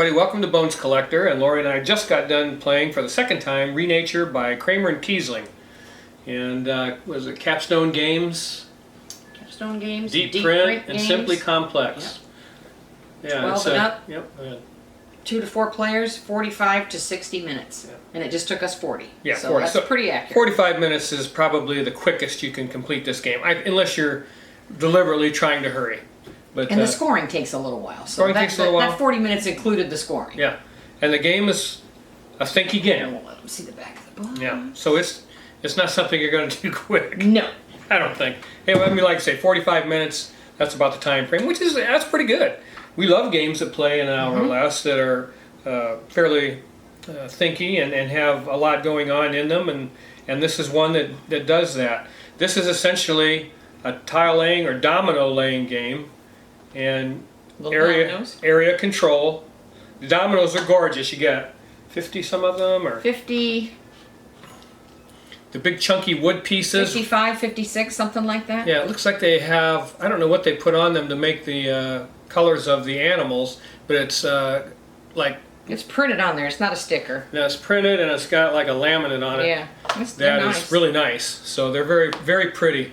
everybody, welcome to Bones Collector, and Lori and I just got done playing for the second time Renature by Kramer and Kiesling. And was it Capstone Games? Capstone Games, Deep Print and games. Simply Complex. Yep. Yeah, 12 and up. Yep. 2 to 4 players, 45 to 60 minutes. Yep. And it just took us 40. Yeah, so 40. that's pretty accurate. 45 minutes is probably the quickest you can complete this game, unless you're deliberately trying to hurry. But, and the scoring takes a little while. So takes a little while. That 40 minutes included the scoring. Yeah, and the game is a thinky game. I won't let them see the back of the book. Yeah, so it's not something you're going to do quick. No. I don't think. Hey, I mean, like I say, 45 minutes, that's about the time frame, that's pretty good. We love games that play an hour or less that are fairly thinky and have a lot going on in them, and this is one that does that. This is essentially a tile laying or domino laying game, and area control. The dominoes are gorgeous. You got 50 some of them, or 50. The big chunky wood pieces. 55, 56, something like that. Yeah, it looks like they have, I don't know what they put on them to make the colors of the animals, but it's like... It's printed on there, it's not a sticker. No, it's printed and it's got like a laminate on it. Yeah, that is really nice. So they're very, very pretty.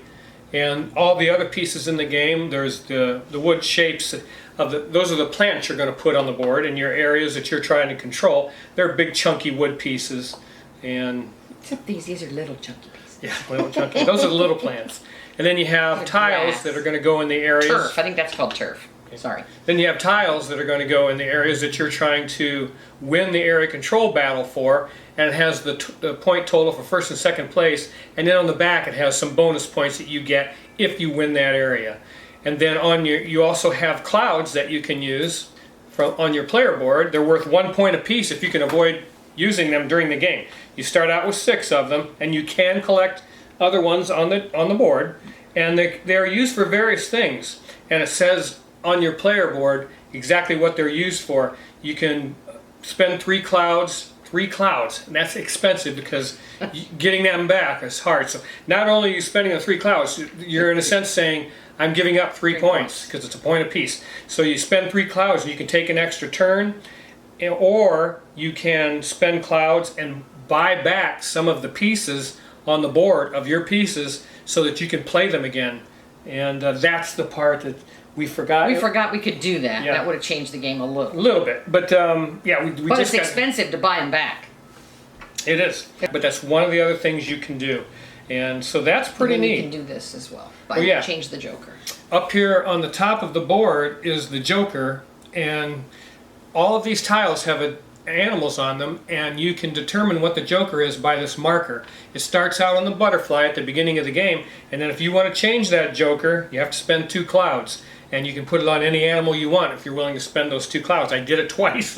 And all the other pieces in the game, there's the wood shapes of those are the plants you're going to put on the board in your areas that you're trying to control. They're big chunky wood pieces. And except these are little chunky pieces. Yeah, little chunky. Those are the little plants. And then you have tiles that are going to go in the areas. Turf, I think that's called turf. Okay. Sorry. Then you have tiles that are going to go in the areas that you're trying to win the area control battle for, and it has the point total for first and second place, and then on the back it has some bonus points that you get if you win that area. And then on you also have clouds that you can use on your player board. They're worth 1 point apiece if you can avoid using them during the game. You start out with 6 of them, and you can collect other ones on the board, and they're used for various things. And it says on your player board exactly what they're used for. You can spend 3 clouds, and that's expensive because getting them back is hard. So not only are you spending the 3 clouds, you're in a sense saying, I'm giving up 3 points because it's a point apiece. So you spend 3 clouds and you can take an extra turn, or you can spend clouds and buy back some of the pieces on the board of your pieces so that you can play them again. And that's the part that we forgot. We forgot we could do that. Yeah. That would have changed the game a little. A little bit, but yeah, we but just it's expensive to buy them back. It is, but that's one of the other things you can do, and so that's pretty neat. You can do this as well. Change the Joker. Up here on the top of the board is the Joker, and all of these tiles have animals on them, and you can determine what the Joker is by this marker. It starts out on the butterfly at the beginning of the game, and then if you want to change that Joker, you have to spend 2 clouds. And you can put it on any animal you want if you're willing to spend those 2 clouds. I did it twice,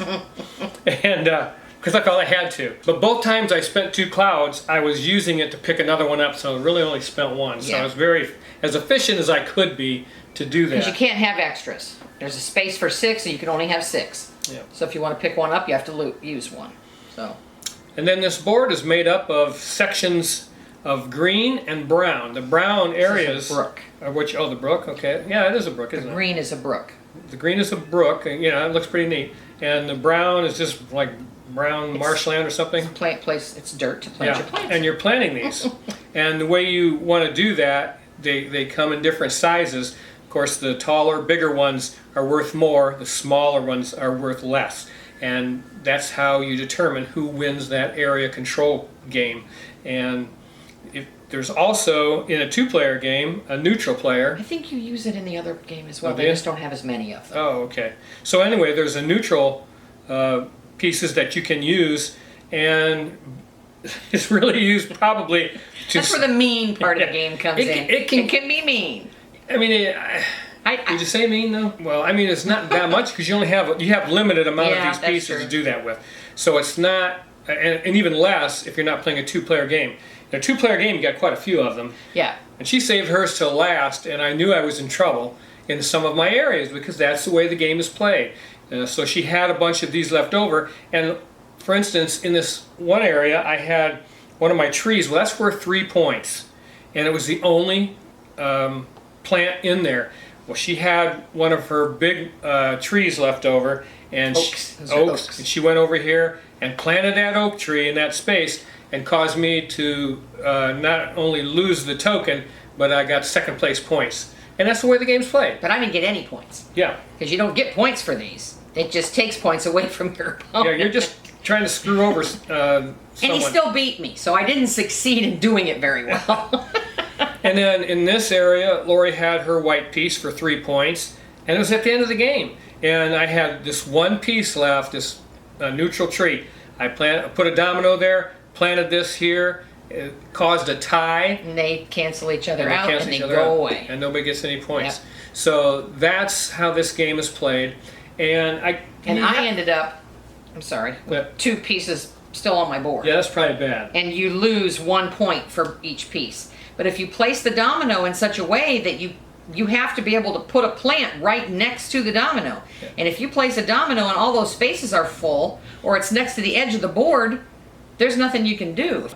and because I felt I had to. But both times I spent 2 clouds, I was using it to pick another one up, so I really only spent 1. So I was very as efficient as I could be to do that. Because you can't have extras. There's a space for 6, and you can only have 6. Yeah. So if you want to pick one up, you have to use 1. So. And then this board is made up of sections of green and brown. The brown areas. This is a brook. The brook. Okay. Yeah, it is a brook, isn't it? The green is a brook. The green is a brook. And, it looks pretty neat. And the brown is just like brown marshland or something. It's dirt to plant your plants. And you're planting these. And the way you want to do that, they come in different sizes. Of course, the taller, bigger ones are worth more. The smaller ones are worth less. And that's how you determine who wins that area control game. And there's also, in a 2-player game, a neutral player. I think you use it in the other game as well. They just don't have as many of them. Oh, okay. So anyway, there's a neutral pieces that you can use, and it's really used probably to... That's where the mean part of the game comes in. It can be mean. I mean, did you say mean though? Well, I mean, it's not that much because you have limited amount of these pieces to do that with. So it's not, and even less if you're not playing a 2-player game. In a 2-player game, you got quite a few of them. Yeah. And she saved hers till last, and I knew I was in trouble in some of my areas because that's the way the game is played. So she had a bunch of these left over, and for instance, in this one area, I had one of my trees. Well, that's worth 3 points, and it was the only plant in there. Well, she had one of her big trees left over, and Oaks. Those are oaks, and she went over here and planted that oak tree in that space, and caused me to not only lose the token, but I got second place points. And that's the way the game's played. But I didn't get any points. Yeah. Because you don't get points for these. It just takes points away from your opponent. Yeah, you're just trying to screw over someone. And he still beat me, so I didn't succeed in doing it very well. And then in this area, Lori had her white piece for 3 points, and it was at the end of the game. And I had this one piece left, this neutral tree. I put a domino there, planted this here, it caused a tie. And they cancel each other out, and they each go away. And nobody gets any points. Yep. So that's how this game is played. And I ended up, I'm sorry, with 2 pieces still on my board. Yeah, that's probably bad. And you lose 1 point for each piece. But if you place the domino in such a way that you have to be able to put a plant right next to the domino. Yeah. And if you place a domino and all those spaces are full, or it's next to the edge of the board, there's nothing you can do.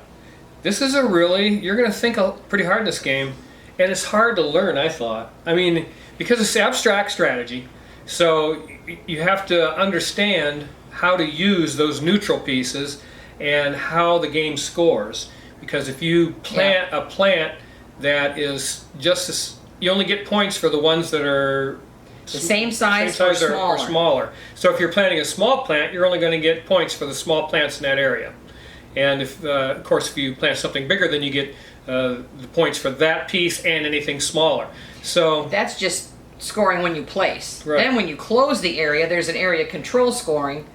This is you're going to think pretty hard in this game, and it's hard to learn, I thought. I mean, because it's abstract strategy, so you have to understand how to use those neutral pieces and how the game scores. Because if you plant a plant that is just as, you only get points for the ones that are the same size or smaller. So if you're planting a small plant, you're only going to get points for the small plants in that area. And if, of course, if you plant something bigger, then you get the points for that piece and anything smaller. So that's just scoring when you place. Right. Then when you close the area, there's an area control scoring,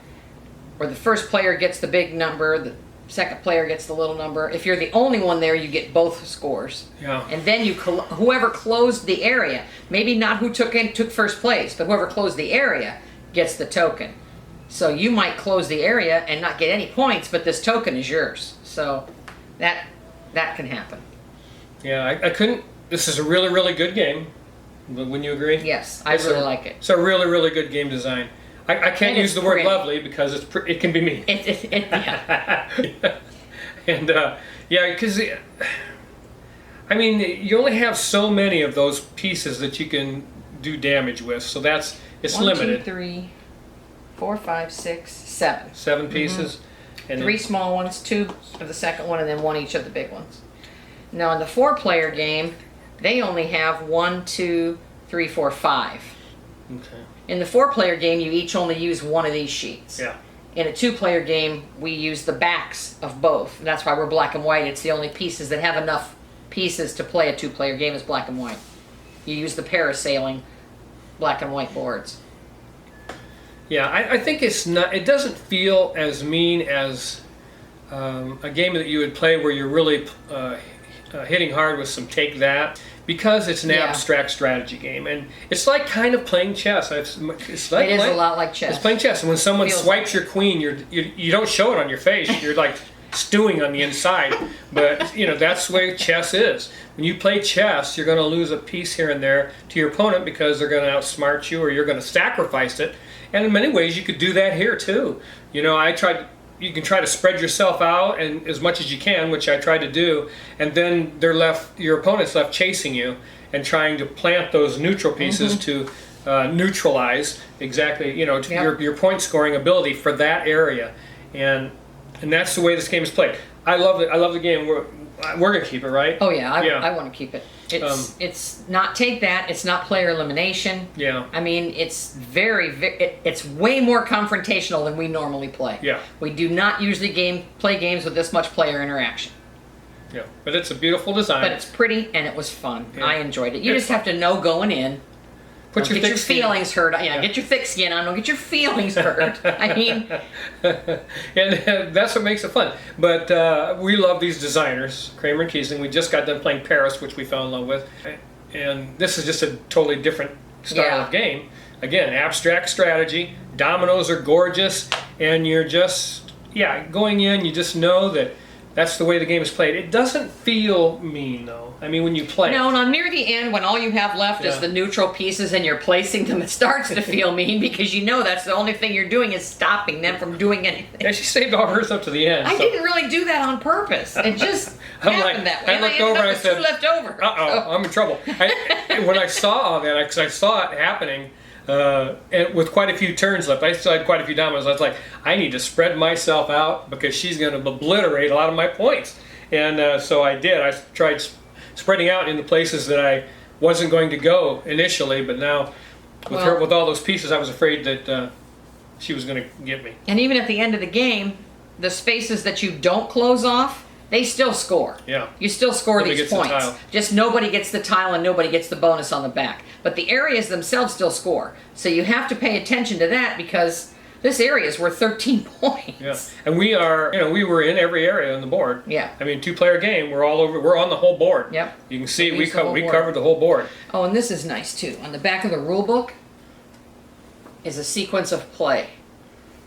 where the first player gets the big number, the second player gets the little number. If you're the only one there, you get both scores. Yeah. And then whoever closed the area, maybe not who took first place, but whoever closed the area gets the token. So you might close the area and not get any points, but this token is yours. So that can happen. Yeah, I couldn't. This is a really, really good game. Wouldn't you agree? Yes, I really like it. It's a really, really good game design. I can't use the word pretty. lovely because it can be mean. Yeah. And yeah, because I mean, you only have so many of those pieces that you can do damage with, so it's limited. 1, 2, 3, 4, 5, 6, 7. 7 pieces. And 3 small ones, 2 of the second one, and then 1 each of the big ones. Now in the 4-player game, they only have 1, 2, 3, 4, 5. Okay. In the 4-player game, you each only use 1 of these sheets. Yeah. In a 2-player game, we use the backs of both. And that's why we're black and white. It's the only pieces that have enough pieces to play a 2-player game is black and white. You use the parasailing black and white boards. Yeah, I think it doesn't feel as mean as a game that you would play where you're really hitting hard with some take that, because it's an abstract strategy game, and it's like kind of playing chess. It is a lot like chess. It's playing chess, and when someone swipes your queen, you don't show it on your face. You're like stewing on the inside, but that's the way chess is. When you play chess, you're going to lose a piece here and there to your opponent because they're going to outsmart you, or you're going to sacrifice it. And in many ways, you could do that here too. You can try to spread yourself out and as much as you can, which I tried to do, and then your opponent's left chasing you and trying to plant those neutral pieces to neutralize exactly your point scoring ability for that area, and that's the way this game is played. I love it. I love the game. We're gonna keep it, right? Oh yeah, I want to keep it. It's not take that. It's not player elimination. Yeah. I mean, it's it's way more confrontational than we normally play. Yeah. We do not usually play games with this much player interaction. Yeah, but it's a beautiful design. But it's pretty and it was fun. Yeah. I enjoyed it. You just have to know going in. Put Don't get your feelings hurt. Yeah, get your thick skin on. Don't get your feelings hurt. I mean, and that's what makes it fun. But we love these designers, Kramer and Kiesling. We just got done playing Paris, which we fell in love with, and this is just a totally different style of game. Again, abstract strategy. Dominoes are gorgeous, and you're just going in. You just know that that's the way the game is played. It doesn't feel mean though. I mean, when you play. No, near the end, when all you have left is the neutral pieces and you're placing them, it starts to feel mean because that's the only thing you're doing is stopping them from doing anything. Yeah, she saved all hers up to the end. I didn't really do that on purpose. It just happened that way. I looked over and I said, 2 left over. I'm in trouble. when I saw that, because I saw it happening, and with quite a few turns left, I still had quite a few dominoes. I was like, I need to spread myself out because she's going to obliterate a lot of my points. And so I did. I tried spreading out into places that I wasn't going to go initially, but now with her, with all those pieces, I was afraid that she was going to get me. And even at the end of the game, the spaces that you don't close off, they still score. Yeah. You still score Nobody these gets the points. tile. Just nobody gets the tile and nobody gets the bonus on the back. But the areas themselves still score. So you have to pay attention to that because this area is worth 13 points. Yeah. And we are, we were in every area on the board. Yeah. I mean, 2-player game, we're all over, we're on the whole board. Yep. You can see We we used the whole board. covered the whole board. Oh, and this is nice too. On the back of the rule book is a sequence of play.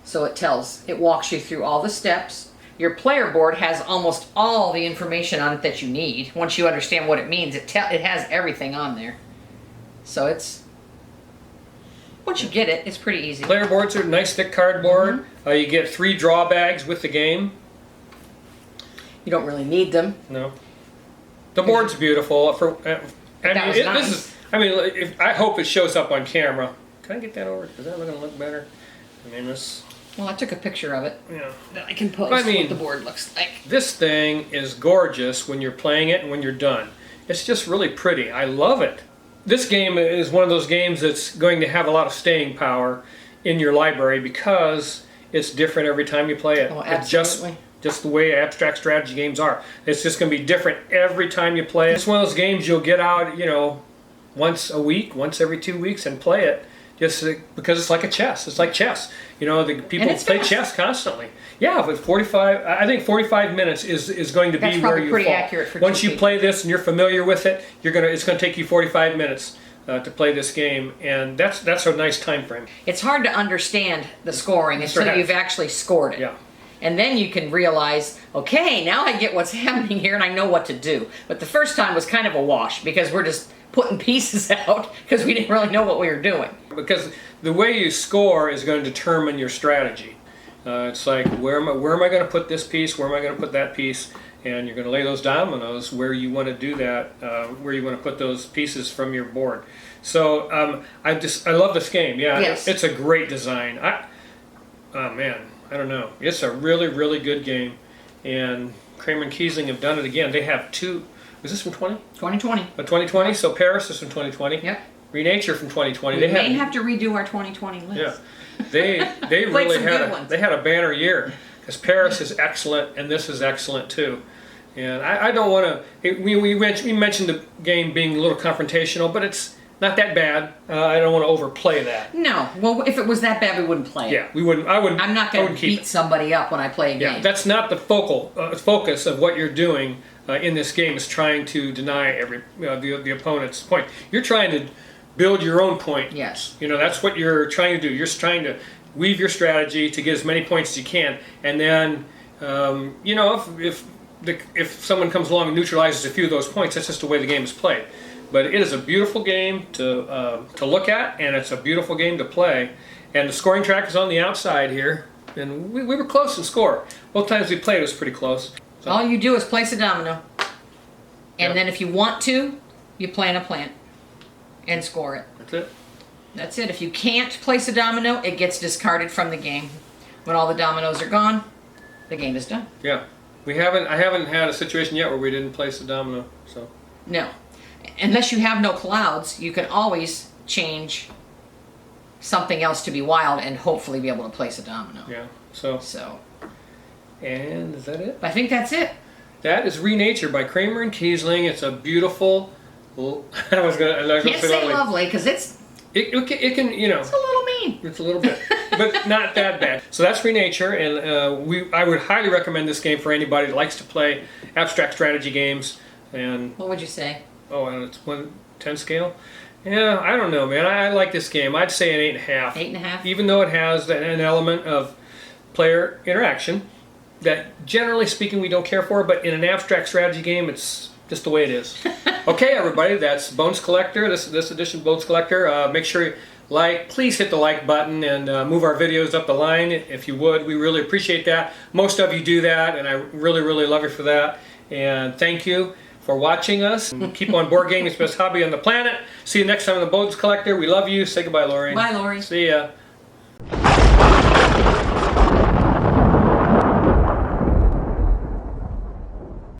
So it walks you through all the steps. Your player board has almost all the information on it that you need. Once you understand what it means, it has everything on there. So once you get it, it's pretty easy. Player boards are nice thick cardboard. You get 3 draw bags with the game. You don't really need them. No. The board's beautiful. Nice. I hope it shows up on camera. Can I get that over? Is that going to look better? I mean, this. Well, I took a picture of it. Yeah. That I can post I mean, what the board looks like. This thing is gorgeous when you're playing it and when you're done. It's just really pretty. I love it. This game is one of those games that's going to have a lot of staying power in your library because it's different every time you play it. Oh, It's absolutely. just the way abstract strategy games are. It's just going to be different every time you play it. It's one of those games you'll get out, once a week, once every 2 weeks and play it. Just because it's like a chess. It's like chess. The people play chess constantly. Yeah, but 45. I think 45 minutes is going to be where you pretty fall. accurate for Once two you people. play this and you're familiar with it, it's going to take you 45 minutes to play this game, and that's a nice time frame. It's hard to understand the scoring until Perhaps. you've actually scored it. Yeah. And then you can realize, okay, now I get what's happening here and I know what to do. But the first time was kind of a wash because we're just putting pieces out because we didn't really know what we were doing. Because the way you score is going to determine your strategy. It's like, where am I going to put this piece? Where am I going to put that piece? And you're going to lay those dominoes where you want to do that, where you want to put those pieces from your board. So I love this game. Yeah, Yes. It's a great design. Oh man, I don't know. It's a really, really good game. And Kramer and Kiesling have done it again. They have 2. Was this from 2020. 2020? So Paris is from 2020. Yep. Renature from 2020. We may have to redo our 2020 list. Yeah, they really some good ones. They had a banner year because Paris is excellent and this is excellent too. And I don't want to. We mentioned the game being a little confrontational, but it's not that bad. I don't want to overplay that. No. Well, if it was that bad, we wouldn't play it. Yeah, we wouldn't. I wouldn't. I'm not going to beat somebody up when I play a game. Yeah, that's not the focus of what you're doing in this game. Is trying to deny the opponent's point. You're trying to build your own point. Yes. That's what you're trying to do. You're trying to weave your strategy to get as many points as you can, and then if someone comes along and neutralizes a few of those points, that's just the way the game is played. But it is a beautiful game to look at, and it's a beautiful game to play. And the scoring track is on the outside here, and we were close in score. Both times we played, it was pretty close. So, All you do is place a domino, and Yep. then if you want to, you plant a plant and score it. that's it. That's it. If you can't place a domino, it gets discarded from the game. When all the dominoes are gone, the game is done. Yeah, I haven't had a situation yet where we didn't place a domino. So No. Unless you have no clouds, you can always change something else to be wild and hopefully be able to place a domino. yeah. So and is that it? I think that's it. That is Renature by Kramer and Kiesling. It's a beautiful. I was gonna Can't say lovely because it's It can a little mean. It's a little bit, but not that bad. So that's Renature, and I would highly recommend this game for anybody that likes to play abstract strategy games. And What would you say? and it's 1/10 scale. Yeah, I don't know, man. I like this game. I'd say an 8.5. 8.5? Even though it has an element of player interaction that, generally speaking, we don't care for, but in an abstract strategy game, it's just the way it is. Okay, everybody, that's Bones Collector. This edition of Bones Collector. Make sure you please hit the like button and move our videos up the line if you would. We really appreciate that. Most of you do that, and I really, really love you for that. And thank you for watching us. Keep on board gaming, it's the best hobby on the planet. See you next time on the Bones Collector. We love you. Say goodbye, Lori. Bye, Lori. See ya.